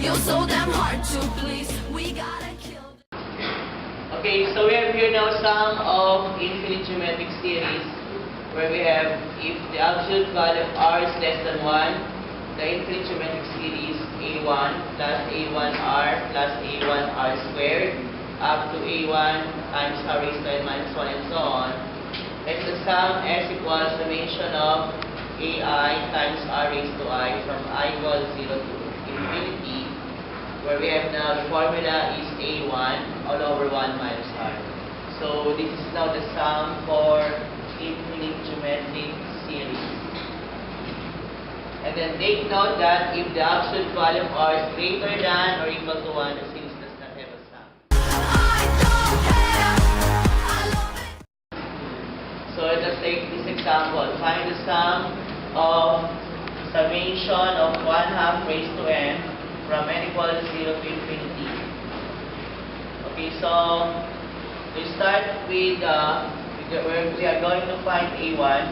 You're so damn hard to please. We gotta kill. Okay, so we have here now sum of infinite geometric series where we have if the absolute value of r is less than 1, the infinite geometric series a1 plus a1r plus a1r squared up to a1 times r raised to n minus 1 and so on. Let the sum s equals summation of ai times r raised to I from I equals 0 to infinity, where we have now the formula is a1 all over 1 minus r. So this is now the sum for infinite geometric series. And then take note that if the absolute value of r is greater than or equal to 1, the series does not have a sum. I don't care. I love it. So let us take this example. Find the sum of summation of 1/2 raised to n from n equals 0 to infinity. Okay, so we start with we are going to find a1,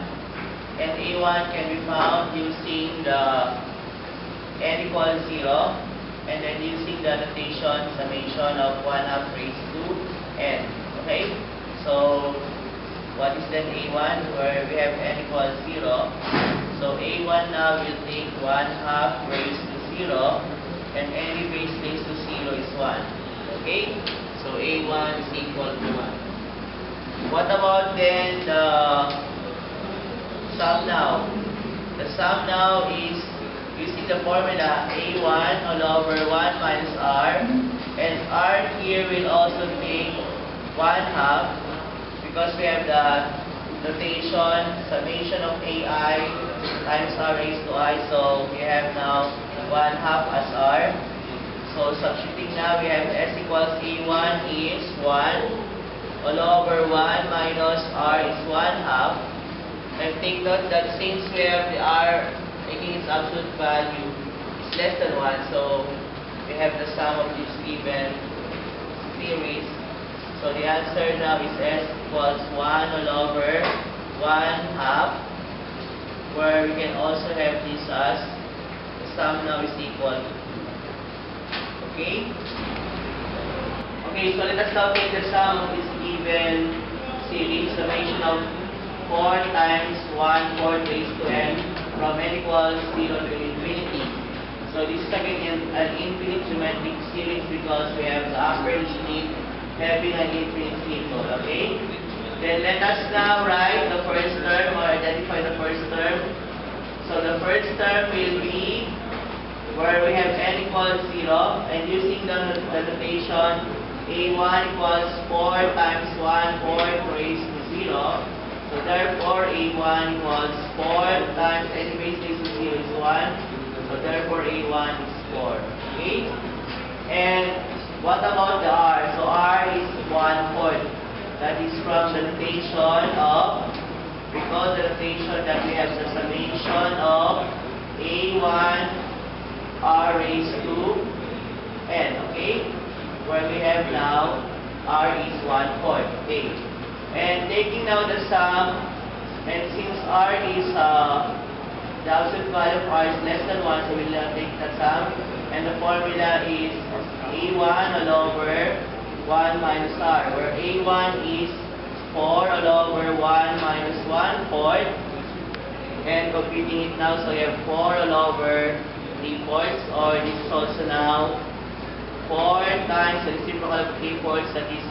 and a1 can be found using the n equals 0, and then using the notation summation of 1/2 raised to n. Okay, so what is then a1? Where we have n equals 0. So a1 now will take 1/2 raised to 0, and any base raised to 0 is 1. Okay? So a1 is equal to 1. What about then the sum now? The sum now is using the formula a1 all over 1 minus r, and r here will also take 1/2 because we have the notation summation of ai times r raised to I, so we have now 1/2 as r. So substituting now, we have s equals a1 is 1 all over 1 minus r is 1/2. And take note that since we have the r taking its absolute value is less than 1, so we have the sum of this given series. So the answer now is s equals 1 all over 1/2, where we can also have this as the sum now is equal to 2. Okay? Okay, so let us now take the sum of this given series, summation of 4 times 1/4 raised to n from n equals 0 to infinity. So this is again an infinite geometric series because we have the upper limit having an infinite symbol. Okay? Then let us now write the first term or identify the first term. So the first term will be where we have n equals 0, and using the notation a1 equals 4 times 1/4 raised to 0. So therefore a1 equals 4 times any base raised to 0 is 1. So therefore a1 is 4. Okay? And what about the r? So r is 1/4. That is from the notation of, recall the notation that we have the summation of a1 r raised to n. Okay? Where we have now r is 1/4. Okay? And taking now the sum, and since r is the absolute value of r is less than 1, so we'll now take the sum, and the formula is a1 all over 1 minus r, where a1 is 4 all over 1 minus 1/4, and computing it now, so you have 4 all over 3/4, or this is also now 4 times the reciprocal of 3/4, that is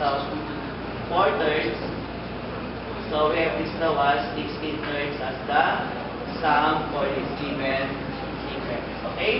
4/3. So we have this now as 16/3 as the sum for this given sequence. Okay?